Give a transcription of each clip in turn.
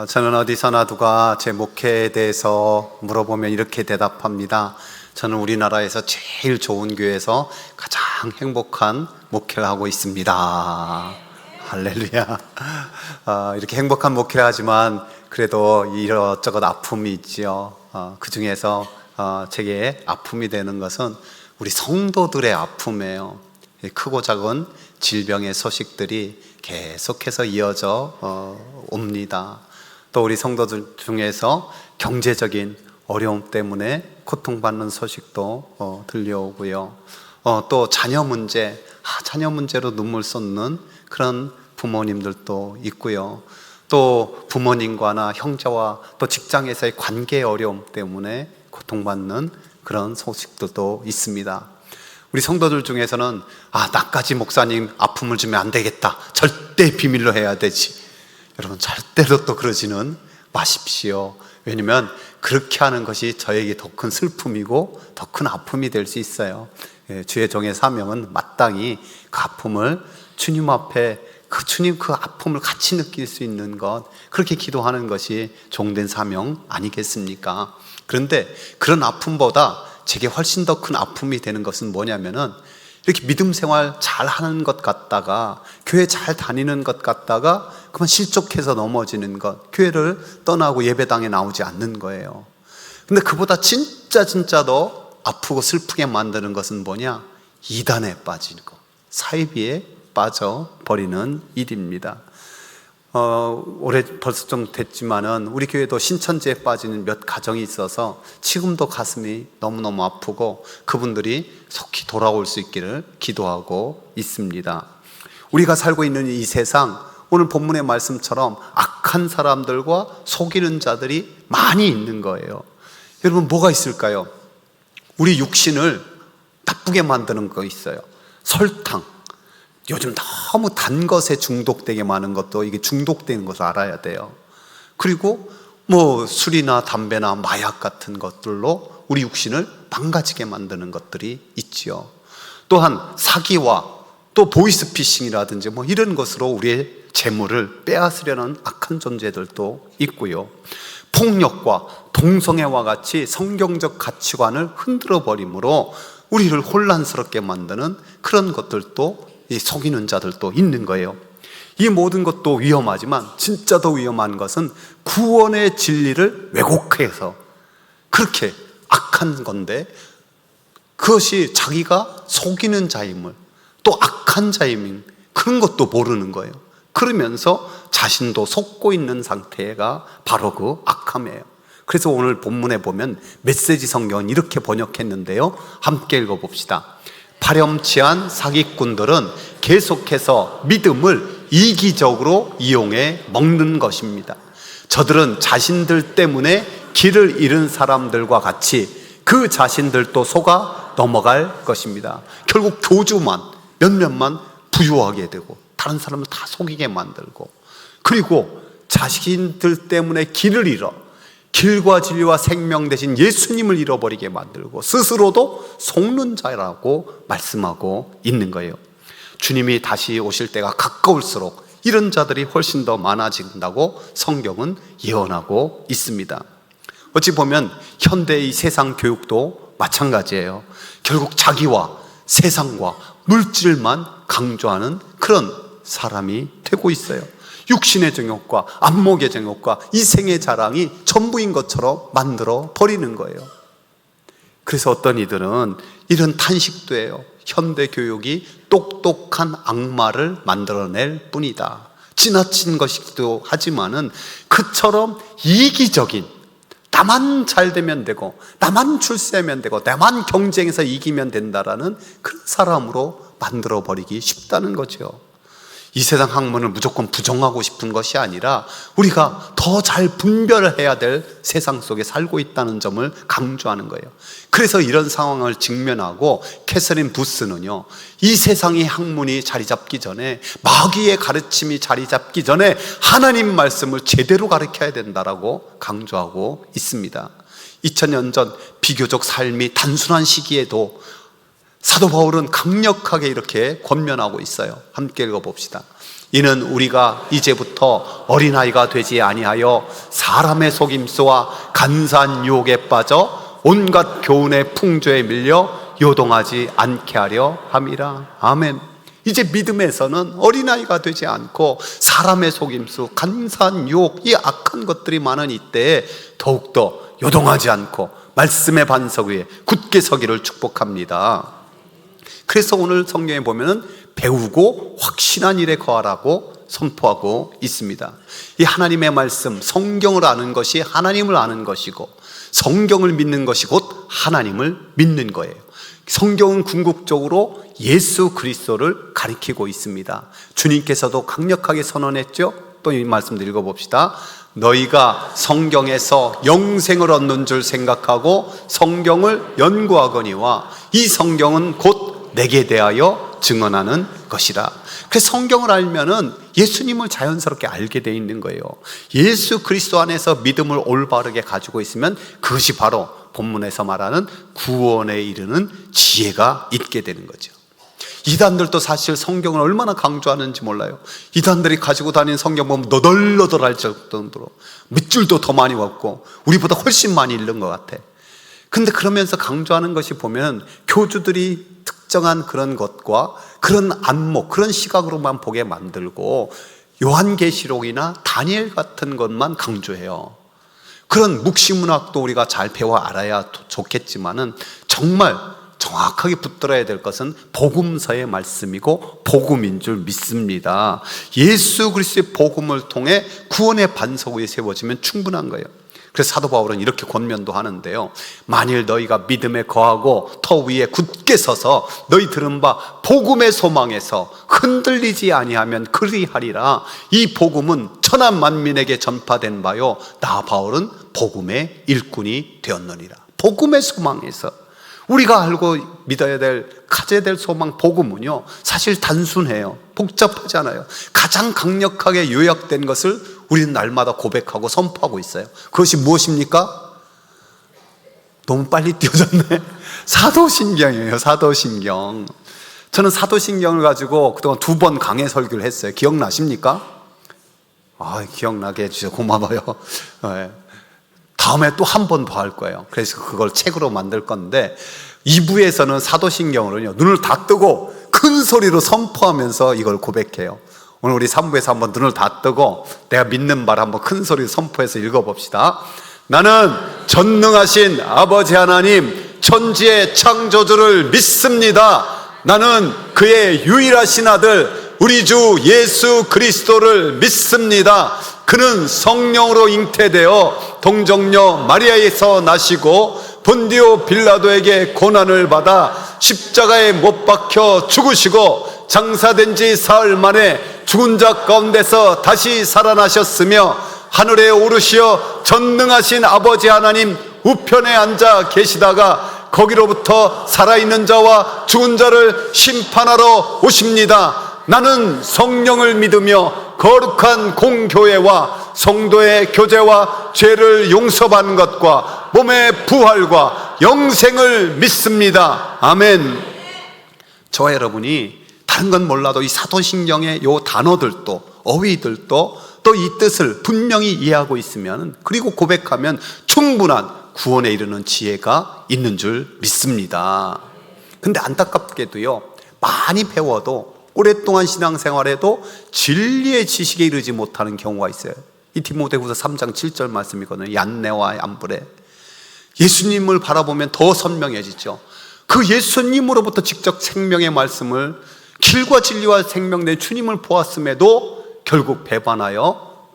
저는 어디서나 누가 제 목회에 대해서 물어보면 이렇게 대답합니다. 저는 우리나라에서 제일 좋은 교회에서 가장 행복한 목회를 하고 있습니다. 할렐루야. 이렇게 행복한 목회를 하지만 그래도 이것저것 아픔이 있지요. 그 중에서 제게 아픔이 되는 것은 우리 성도들의 아픔이에요. 크고 작은 질병의 소식들이 계속해서 이어져 옵니다. 또 우리 성도들 중에서 경제적인 어려움 때문에 고통받는 소식도 들려오고요. 또 자녀 문제로 눈물 쏟는 그런 부모님들도 있고요. 또 부모님과나 형제와 또 직장에서의 관계 어려움 때문에 고통받는 그런 소식들도 있습니다. 우리 성도들 중에서는 나까지 목사님 아픔을 주면 안 되겠다, 절대 비밀로 해야 되지. 여러분, 절대로 또 그러지는 마십시오. 왜냐하면 그렇게 하는 것이 저에게 더 큰 슬픔이고 더 큰 아픔이 될 수 있어요. 주의 종의 사명은 마땅히 그 아픔을 주님 앞에 주님 그 아픔을 같이 느낄 수 있는 것, 그렇게 기도하는 것이 종된 사명 아니겠습니까? 그런데 그런 아픔보다 제게 훨씬 더 큰 아픔이 되는 것은 뭐냐면은, 이렇게 믿음 생활 잘 하는 것 같다가, 교회 잘 다니는 것 같다가 그만 실족해서 넘어지는 것, 교회를 떠나고 예배당에 나오지 않는 거예요. 근데 그보다 진짜 더 아프고 슬프게 만드는 것은 뭐냐? 이단에 빠지는 것, 사이비에 빠져버리는 일입니다. 올해 벌써 좀 됐지만은 우리 교회도 신천지에 빠지는 몇 가정이 있어서 지금도 가슴이 너무너무 아프고 그분들이 속히 돌아올 수 있기를 기도하고 있습니다. 우리가 살고 있는 이 세상, 오늘 본문의 말씀처럼 악한 사람들과 속이는 자들이 많이 있는 거예요. 여러분, 뭐가 있을까요? 우리 육신을 나쁘게 만드는 거 있어요. 설탕, 요즘 너무 단 것에 중독되게 많은 것도 이게 중독되는 것을 알아야 돼요. 그리고 술이나 담배나 마약 같은 것들로 우리 육신을 망가지게 만드는 것들이 있지요. 또한 사기와 또 보이스피싱이라든지 이런 것으로 우리의 재물을 빼앗으려는 악한 존재들도 있고요. 폭력과 동성애와 같이 성경적 가치관을 흔들어 버림으로 우리를 혼란스럽게 만드는 그런 것들도, 이 속이는 자들도 있는 거예요. 이 모든 것도 위험하지만 진짜 더 위험한 것은 구원의 진리를 왜곡해서 그렇게 악한 건데, 그것이 자기가 속이는 자임을, 또 악한 자임인 그런 것도 모르는 거예요. 그러면서 자신도 속고 있는 상태가 바로 그 악함이에요. 그래서 오늘 본문에 보면 메시지 성경은 이렇게 번역했는데요, 함께 읽어봅시다. 파렴치한 사기꾼들은 계속해서 믿음을 이기적으로 이용해 먹는 것입니다. 저들은 자신들 때문에 길을 잃은 사람들과 같이 그 자신들도 속아 넘어갈 것입니다. 결국 교주만, 몇몇만 부유하게 되고 다른 사람을 다 속이게 만들고, 그리고 자신들 때문에 길을 잃어 길과 진리와 생명 대신 예수님을 잃어버리게 만들고 스스로도 속는 자라고 말씀하고 있는 거예요. 주님이 다시 오실 때가 가까울수록 이런 자들이 훨씬 더 많아진다고 성경은 예언하고 있습니다. 어찌 보면 현대의 세상 교육도 마찬가지예요. 결국 자기와 세상과 물질만 강조하는 그런 사람이 되고 있어요. 육신의 정욕과 안목의 정욕과 이생의 자랑이 전부인 것처럼 만들어 버리는 거예요. 그래서 어떤 이들은 이런 탄식도 해요. 현대 교육이 똑똑한 악마를 만들어낼 뿐이다. 지나친 것이기도 하지만은 그처럼 이기적인, 나만 잘 되면 되고 나만 출세하면 되고 나만 경쟁에서 이기면 된다라는 그런 사람으로 만들어 버리기 쉽다는 거죠. 이 세상 학문을 무조건 부정하고 싶은 것이 아니라 우리가 더 잘 분별을 해야 될 세상 속에 살고 있다는 점을 강조하는 거예요. 그래서 이런 상황을 직면하고 캐서린 부스는요, 이 세상의 학문이 자리 잡기 전에, 마귀의 가르침이 자리 잡기 전에 하나님 말씀을 제대로 가르쳐야 된다라고 강조하고 있습니다. 2000년 전 비교적 삶이 단순한 시기에도 사도 바울은 강력하게 이렇게 권면하고 있어요. 함께 읽어봅시다. 이는 우리가 이제부터 어린아이가 되지 아니하여 사람의 속임수와 간사한 유혹에 빠져 온갖 교훈의 풍조에 밀려 요동하지 않게 하려 함이라. 아멘. 이제 믿음에서는 어린아이가 되지 않고 사람의 속임수, 간사한 유혹, 이 악한 것들이 많은 이때에 더욱더 요동하지 않고 말씀의 반석 위에 굳게 서기를 축복합니다. 그래서 오늘 성경에 보면은 배우고 확신한 일에 거하라고 선포하고 있습니다. 이 하나님의 말씀, 성경을 아는 것이 하나님을 아는 것이고, 성경을 믿는 것이 곧 하나님을 믿는 거예요. 성경은 궁극적으로 예수 그리스도를 가리키고 있습니다. 주님께서도 강력하게 선언했죠. 또 이 말씀도 읽어봅시다. 너희가 성경에서 영생을 얻는 줄 생각하고 성경을 연구하거니와 이 성경은 곧 내게 대하여 증언하는 것이라. 그래서 성경을 알면은 예수님을 자연스럽게 알게 돼 있는 거예요. 예수 그리스도 안에서 믿음을 올바르게 가지고 있으면 그것이 바로 본문에서 말하는 구원에 이르는 지혜가 있게 되는 거죠. 이단들도 사실 성경을 얼마나 강조하는지 몰라요. 이단들이 가지고 다니는 성경 보면 너덜너덜할 정도로 밑줄도 더 많이 왔고 우리보다 훨씬 많이 읽는 것 같아. 근데 그러면서 강조하는 것이 보면 교주들이 특정한 그런 것과 그런 안목, 그런 시각으로만 보게 만들고 요한계시록이나 다니엘 같은 것만 강조해요. 그런 묵시문학도 우리가 잘 배워 알아야 좋겠지만은 정말 정확하게 붙들어야 될 것은 복음서의 말씀이고 복음인 줄 믿습니다. 예수 그리스도의 복음을 통해 구원의 반석 위에 세워지면 충분한 거예요. 그래서 사도 바울은 이렇게 권면도 하는데요. 만일 너희가 믿음에 거하고 터 위에 굳게 서서 너희 들은 바 복음의 소망에서 흔들리지 아니하면 그리하리라. 이 복음은 천하 만민에게 전파된 바요 나 바울은 복음의 일꾼이 되었느니라. 복음의 소망에서 우리가 알고 믿어야 될, 가져야 될 소망 복음은요 사실 단순해요. 복잡하지 않아요. 가장 강력하게 요약된 것을 우리는 날마다 고백하고 선포하고 있어요. 그것이 무엇입니까? 너무 빨리 뛰어졌네. 사도신경이에요. 사도신경. 저는 사도신경을 가지고 그동안 2번 강해 설교를 했어요. 기억나십니까? 기억나게 해주셔서 고마워요. 네. 다음에 또 한 번 더 할 거예요. 그래서 그걸 책으로 만들 건데 2부에서는 사도신경으로요 눈을 다 뜨고 큰 소리로 선포하면서 이걸 고백해요. 오늘 우리 3부에서 한번 눈을 다 뜨고 내가 믿는 말 한번 큰 소리로 선포해서 읽어봅시다. 나는 전능하신 아버지 하나님 천지의 창조주를 믿습니다. 나는 그의 유일하신 아들 우리 주 예수 그리스도를 믿습니다. 그는 성령으로 잉태되어 동정녀 마리아에서 나시고 본디오 빌라도에게 고난을 받아 십자가에 못 박혀 죽으시고 장사된 지 사흘 만에 죽은 자 가운데서 다시 살아나셨으며 하늘에 오르시어 전능하신 아버지 하나님 우편에 앉아 계시다가 거기로부터 살아있는 자와 죽은 자를 심판하러 오십니다. 나는 성령을 믿으며 거룩한 공교회와 성도의 교제와 죄를 용서받는 것과 몸의 부활과 영생을 믿습니다. 아멘. 저와 여러분이 다른 건 몰라도 이 사도신경의 요 단어들도 어휘들도 또 이 뜻을 분명히 이해하고 있으면 그리고 고백하면 충분한 구원에 이르는 지혜가 있는 줄 믿습니다. 근데 안타깝게도요 많이 배워도 오랫동안 신앙생활에도 진리의 지식에 이르지 못하는 경우가 있어요. 이 디모데후서 3장 7절 말씀이거든요. 얀네와 얀브레. 예수님을 바라보면 더 선명해지죠. 그 예수님으로부터 직접 생명의 말씀을 길과 진리와 생명 된 주님을 보았음에도 결국 배반하여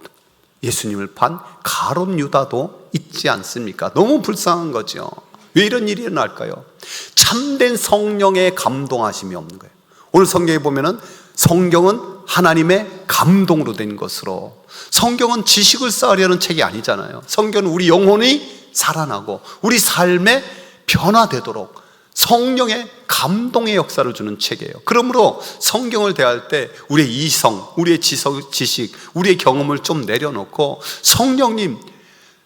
예수님을 판 가룟 유다도 있지 않습니까? 너무 불쌍한 거죠. 왜 이런 일이 일어날까요? 참된 성령의 감동하심이 없는 거예요. 오늘 성경에 보면은 성경은 하나님의 감동으로 된 것으로, 성경은 지식을 쌓으려는 책이 아니잖아요. 성경은 우리 영혼이 살아나고 우리 삶에 변화되도록 성령의 감동의 역사를 주는 책이에요. 그러므로 성경을 대할 때 우리의 이성, 우리의 지식, 우리의 경험을 좀 내려놓고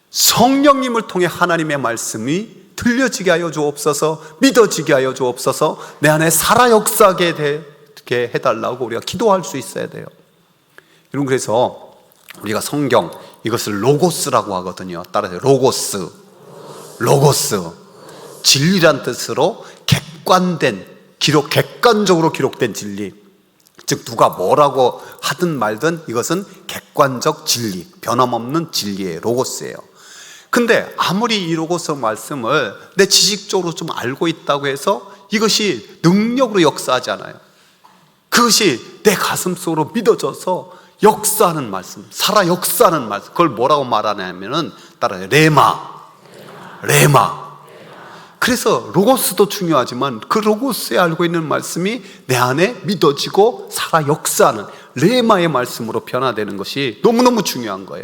성령님을 통해 하나님의 말씀이 들려지게 하여 주옵소서, 믿어지게 하여 주옵소서, 내 안에 살아 역사하게 해달라고 우리가 기도할 수 있어야 돼요. 여러분, 그래서 우리가 성경, 이것을 로고스라고 하거든요. 따라서 로고스. 진리란 뜻으로 객관된 기록, 객관적으로 기록된 진리. 즉 누가 뭐라고 하든 말든 이것은 객관적 진리, 변함없는 진리예요. 로고스예요. 근데 아무리 이 로고스 말씀을 내 지식적으로 좀 알고 있다고 해서 이것이 능력으로 역사하지 않아요. 그것이 내 가슴속으로 믿어져서 역사하는 말씀, 살아 역사하는 말씀, 그걸 뭐라고 말하냐면은 따라요, 레마. 그래서 로고스도 중요하지만 그 로고스에 알고 있는 말씀이 내 안에 믿어지고 살아 역사하는 레마의 말씀으로 변화되는 것이 너무너무 중요한 거예요.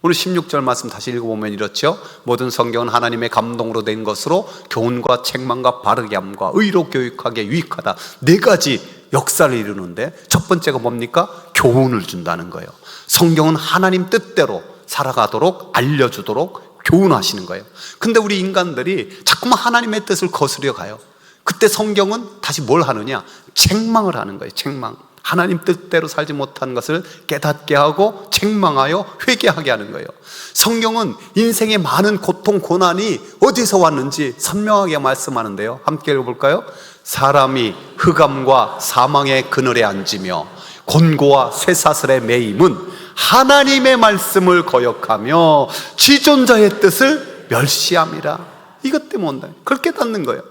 오늘 16절 말씀 다시 읽어보면 이렇죠. 모든 성경은 하나님의 감동으로 된 것으로 교훈과 책망과 바르게 함과 의로 교육하기에 유익하다. 4가지 역사를 이루는데 첫 번째가 뭡니까? 교훈을 준다는 거예요. 성경은 하나님 뜻대로 살아가도록 알려주도록 교훈하시는 거예요. 근데 우리 인간들이 자꾸만 하나님의 뜻을 거스려 가요. 그때 성경은 다시 뭘 하느냐? 책망을 하는 거예요. 책망. 하나님 뜻대로 살지 못한 것을 깨닫게 하고 책망하여 회개하게 하는 거예요. 성경은 인생의 많은 고통, 고난이 어디서 왔는지 선명하게 말씀하는데요. 함께 읽어볼까요? 사람이 흑암과 사망의 그늘에 앉으며 곤고와 쇠사슬에 매임은 하나님의 말씀을 거역하며 지존자의 뜻을 멸시함이라. 이것 때문에 온다. 그걸 깨닫는 거예요.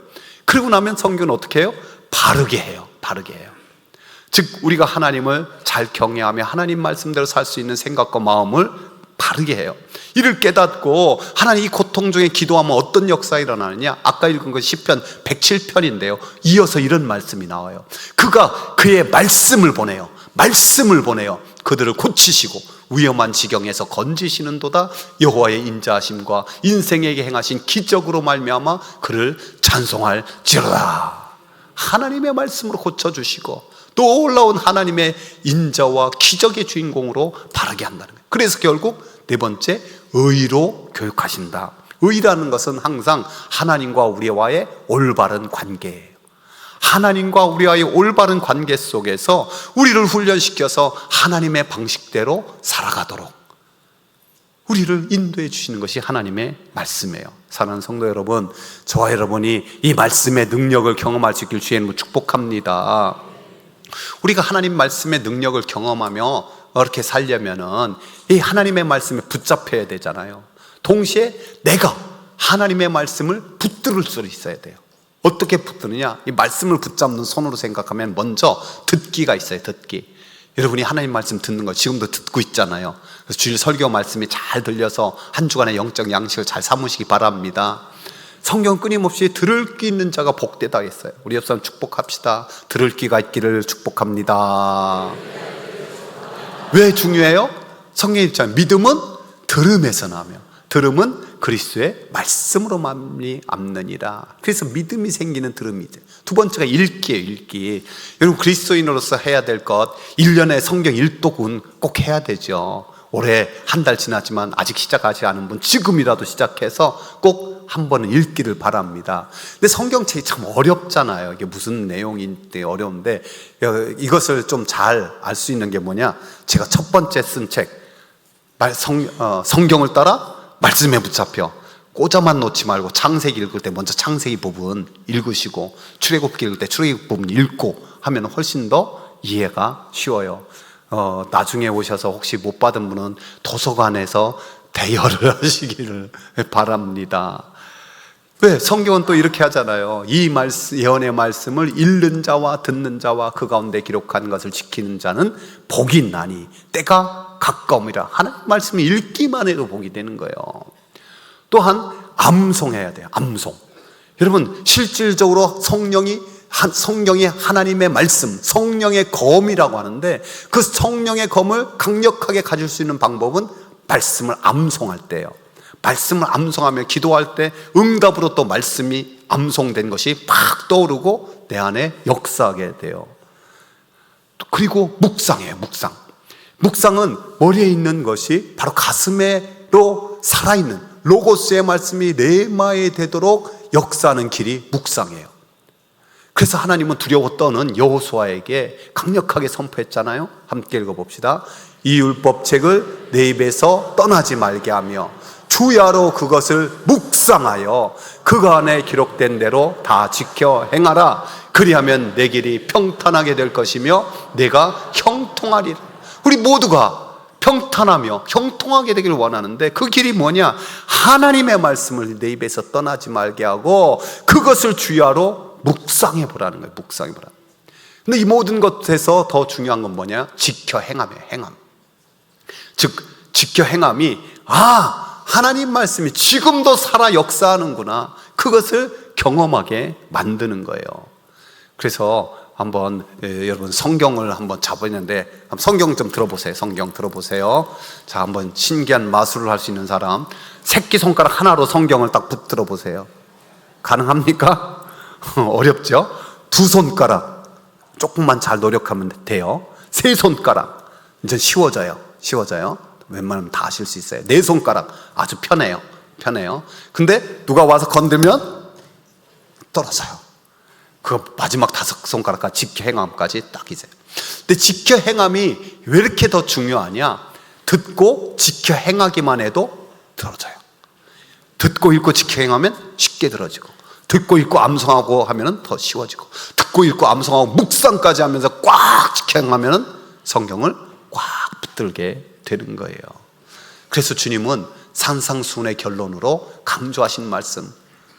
그리고 나면 성경은 어떻게 해요? 바르게 해요. 즉 우리가 하나님을 잘 경외하며 하나님 말씀대로 살 수 있는 생각과 마음을 바르게 해요. 이를 깨닫고 하나님, 이 고통 중에 기도하면 어떤 역사가 일어나느냐? 아까 읽은 건 시편 107편인데요 이어서 이런 말씀이 나와요. 그가 그의 말씀을 보내요. 그들을 고치시고 위험한 지경에서 건지시는도다. 여호와의 인자하심과 인생에게 행하신 기적으로 말미암아 그를 찬송할지로다. 하나님의 말씀으로 고쳐주시고 또 올라온 하나님의 인자와 기적의 주인공으로 바르게 한다는 거예요. 그래서 결국 4번째, 의로 교육하신다. 의라는 것은 항상 하나님과 우리와의 올바른 관계예요. 하나님과 우리와의 올바른 관계 속에서 우리를 훈련시켜서 하나님의 방식대로 살아가도록 우리를 인도해 주시는 것이 하나님의 말씀이에요. 사랑하는 성도 여러분, 저와 여러분이 이 말씀의 능력을 경험할 수 있길 주의 이름으로 축복합니다. 우리가 하나님 말씀의 능력을 경험하며 이렇게 살려면은 이 하나님의 말씀에 붙잡혀야 되잖아요. 동시에 내가 하나님의 말씀을 붙들을 수 있어야 돼요. 어떻게 붙드느냐? 이 말씀을 붙잡는 손으로 생각하면 먼저 듣기가 있어요. 듣기. 여러분이 하나님 말씀 듣는 거 지금도 듣고 있잖아요. 그래서 주일 설교 말씀이 잘 들려서 한 주간의 영적 양식을 잘 삼으시기 바랍니다. 성경 끊임없이 들을 귀 있는 자가 복되다 했어요. 우리 옆 사람 축복합시다. 들을 귀가 있기를 축복합니다. 왜 중요해요? 성경에 있잖아요. 믿음은 들음에서 나며 들음은 그리스도의 말씀으로 말미암느니라. 그래서 믿음이 생기는 들음이죠. 2번째가 읽기예요. 읽기. 여러분, 그리스도인으로서 해야 될 것, 1년에 성경 일독은 꼭 해야 되죠. 올해 한 달 지났지만 아직 시작하지 않은 분 지금이라도 시작해서 꼭 한 번은 읽기를 바랍니다. 근데 성경책이 참 어렵잖아요. 이게 무슨 내용인데 어려운데 이것을 좀 잘 알 수 있는 게 뭐냐? 제가 첫 번째 쓴 책 성경을 따라 말씀에 붙잡혀 꽂아만 놓지 말고 창세기 읽을 때 먼저 창세기 부분 읽으시고 출애굽기 읽을 때 출애굽기 부분 읽고 하면 훨씬 더 이해가 쉬워요. 나중에 오셔서 혹시 못 받은 분은 도서관에서 대여를 하시기를 바랍니다. 왜? 성경은 또 이렇게 하잖아요. 이 예언의 말씀을 읽는 자와 듣는 자와 그 가운데 기록한 것을 지키는 자는 복이 있나니 때가 가까움이라. 하나님 말씀을 읽기만 해도 복이 되는 거예요. 또한 암송해야 돼요. 암송. 여러분, 실질적으로 성경이 하나님의 말씀, 성령의 검이라고 하는데 그 성령의 검을 강력하게 가질 수 있는 방법은 말씀을 암송할 때예요. 말씀을 암송하며 기도할 때 응답으로 또 말씀이 암송된 것이 팍 떠오르고 내 안에 역사하게 돼요. 그리고 묵상이에요. 묵상은 머리에 있는 것이 바로 가슴에로 살아있는 로고스의 말씀이 레마에 되도록 역사하는 길이 묵상이에요. 그래서 하나님은 두려워 떠는 여호수아에게 강력하게 선포했잖아요. 함께 읽어봅시다. 이 율법책을 내 입에서 떠나지 말게 하며 주야로 그것을 묵상하여 그거 안에 기록된 대로 다 지켜 행하라. 그리하면 내 길이 평탄하게 될 것이며 내가 형통하리라. 우리 모두가 평탄하며 형통하게 되기를 원하는데 그 길이 뭐냐? 하나님의 말씀을 내 입에서 떠나지 말게 하고 그것을 주야로 묵상해 보라는 거예요. 묵상해 보라. 근데 이 모든 것에서 더 중요한 건 뭐냐? 지켜 행함이에요. 행함. 즉 지켜 행함이 하나님 말씀이 지금도 살아 역사하는구나, 그것을 경험하게 만드는 거예요. 그래서 한번 여러분 성경을 한번 잡았는데 성경 좀 들어보세요. 성경 들어보세요. 자, 한번 신기한 마술을 할 수 있는 사람, 새끼손가락 하나로 성경을 딱 붙들어 보세요. 가능합니까? 어렵죠? 두 손가락 조금만 잘 노력하면 돼요. 세 손가락 이제 쉬워져요. 웬만하면 다 하실 수 있어요. 네 손가락 아주 편해요. 근데 누가 와서 건들면 떨어져요. 그 마지막 다섯 손가락까지 지켜 행함까지 딱 있어요. 근데 지켜 행함이 왜 이렇게 더 중요하냐? 듣고 지켜 행하기만 해도 들어져요. 듣고 읽고 지켜 행하면 쉽게 들어지고, 듣고 읽고 암송하고 하면 더 쉬워지고, 듣고 읽고 암송하고 묵상까지 하면서 꽉 지켜 행하면 성경을 꽉 붙들게 되는 거예요. 그래서 주님은 산상수훈의 결론으로 강조하신 말씀,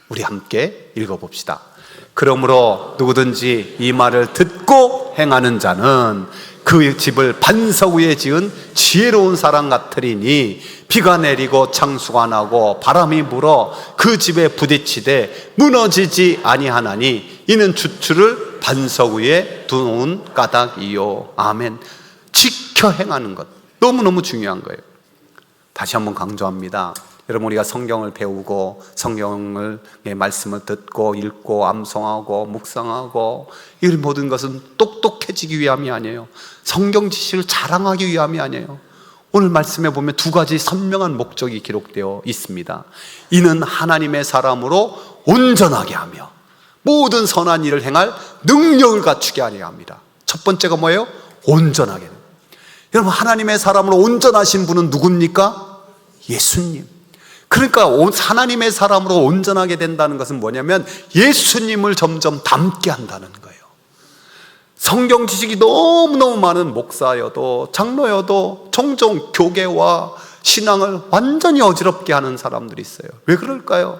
우리 함께 읽어봅시다. 그러므로 누구든지 이 말을 듣고 행하는 자는 그 집을 반석 위에 지은 지혜로운 사람 같으리니 비가 내리고 창수가 나고 바람이 불어 그 집에 부딪히되 무너지지 아니하나니 이는 주추를 반석 위에 두놓은 까닭이요. 아멘. 지켜 행하는 것 너무너무 중요한 거예요. 다시 한번 강조합니다. 여러분, 우리가 성경을 배우고 성경의 말씀을 듣고 읽고 암송하고 묵상하고 이 모든 것은 똑똑해지기 위함이 아니에요. 성경 지식을 자랑하기 위함이 아니에요. 오늘 말씀에 보면 두 가지 선명한 목적이 기록되어 있습니다. 이는 하나님의 사람으로 온전하게 하며 모든 선한 일을 행할 능력을 갖추게 하려 합니다. 첫 번째가 뭐예요? 온전하게. 여러분, 하나님의 사람으로 온전하신 분은 누굽니까? 예수님. 그러니까 하나님의 사람으로 온전하게 된다는 것은 뭐냐면 예수님을 점점 닮게 한다는 거예요. 성경 지식이 너무너무 많은 목사여도 장로여도 종종 교계와 신앙을 완전히 어지럽게 하는 사람들이 있어요. 왜 그럴까요?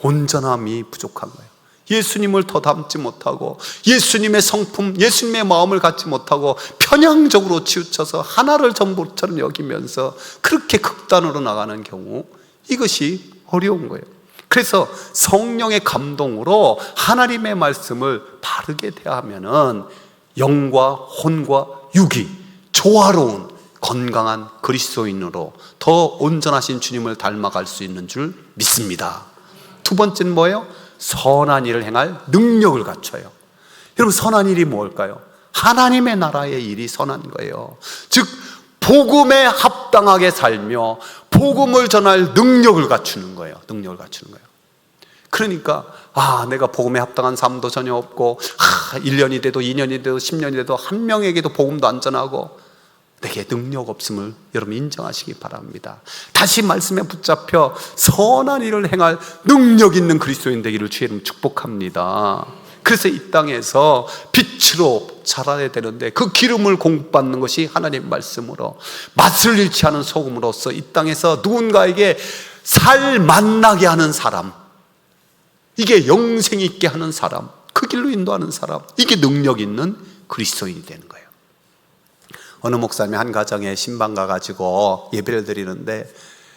온전함이 부족한 거예요. 예수님을 더 닮지 못하고 예수님의 성품, 예수님의 마음을 갖지 못하고 편향적으로 치우쳐서 하나를 전부처럼 여기면서 그렇게 극단으로 나가는 경우, 이것이 어려운 거예요. 그래서 성령의 감동으로 하나님의 말씀을 바르게 대하면은 영과 혼과 육이 조화로운 건강한 그리스도인으로 더 온전하신 주님을 닮아갈 수 있는 줄 믿습니다. 두 번째는 뭐예요? 선한 일을 행할 능력을 갖춰요. 여러분, 선한 일이 뭘까요? 하나님의 나라의 일이 선한 거예요. 즉 복음에 합당하게 살며 복음을 전할 능력을 갖추는 거예요. 그러니까 내가 복음에 합당한 삶도 전혀 없고 1년이 돼도 2년이 돼도 10년이 돼도 한 명에게도 복음도 안 전하고 내게 능력 없음을 여러분 인정하시기 바랍니다. 다시 말씀에 붙잡혀 선한 일을 행할 능력 있는 그리스도인 되기를 주의 이름 축복합니다. 그래서 이 땅에서 빛으로 자라야 되는데 그 기름을 공급받는 것이 하나님의 말씀으로 맛을 잃지 않은 소금으로서 이 땅에서 누군가에게 살 만나게 하는 사람, 이게 영생 있게 하는 사람, 그 길로 인도하는 사람, 이게 능력 있는 그리스도인이 되는 거예요. 어느 목사님이 한 가정에 신방 가가지고 예배를 드리는데,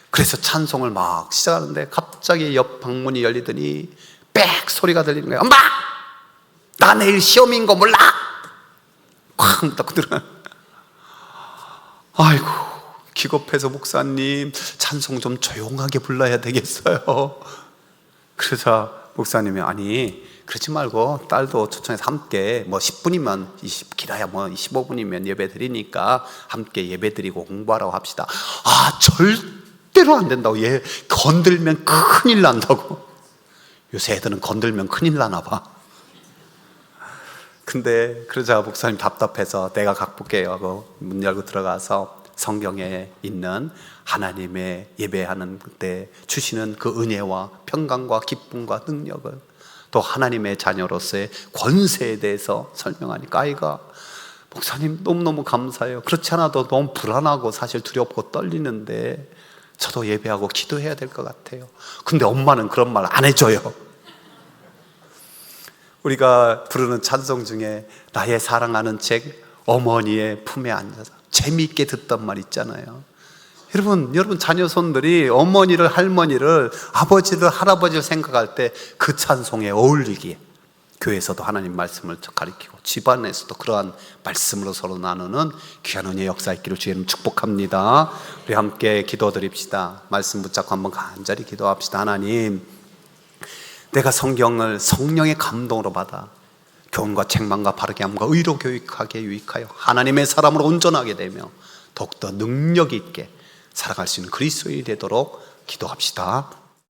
그래서 찬송을 막 시작하는데 갑자기 옆 방문이 열리더니 빽 소리가 들리는 거예요. 엄마! 나 내일 시험인 거 몰라? 쾅 딱 들어가. 아이고, 기겁해서 목사님 찬송 좀 조용하게 불러야 되겠어요. 그래서 목사님이 아니 그러지 말고 딸도 초청해서 함께 10분이면 길어야 15분이면 예배 드리니까 함께 예배 드리고 공부하라고 합시다. 절대로 안 된다고. 얘 건들면 큰일 난다고. 요새 애들은 건들면 큰일 나나 봐. 근데 그러자 목사님 답답해서 내가 갖볼게요 하고 문 열고 들어가서 성경에 있는 하나님의 예배하는 그때 주시는 그 은혜와 평강과 기쁨과 능력을, 또 하나님의 자녀로서의 권세에 대해서 설명하니까 아이가 목사님 너무너무 감사해요. 그렇지 않아도 너무 불안하고 사실 두렵고 떨리는데 저도 예배하고 기도해야 될 것 같아요. 근데 엄마는 그런 말 안 해줘요. 우리가 부르는 찬송 중에 나의 사랑하는 책 어머니의 품에 앉아서 재미있게 듣던 말 있잖아요. 여러분 자녀 손들이 어머니를, 할머니를, 아버지를, 할아버지를 생각할 때 그 찬송에 어울리기에 교회에서도 하나님 말씀을 가르치고 집안에서도 그러한 말씀으로 서로 나누는 귀한 은혜의 역사 있기를 주의 이름 축복합니다. 우리 함께 기도드립시다. 말씀 붙잡고 한번 간절히 기도합시다. 하나님, 내가 성경을 성령의 감동으로 받아 교훈과 책망과 바르게 함과 의로 교육하게 유익하여 하나님의 사람으로 온전하게 되며 더욱더 능력 있게 살아갈 수 있는 그리스도인이 되도록 기도합시다.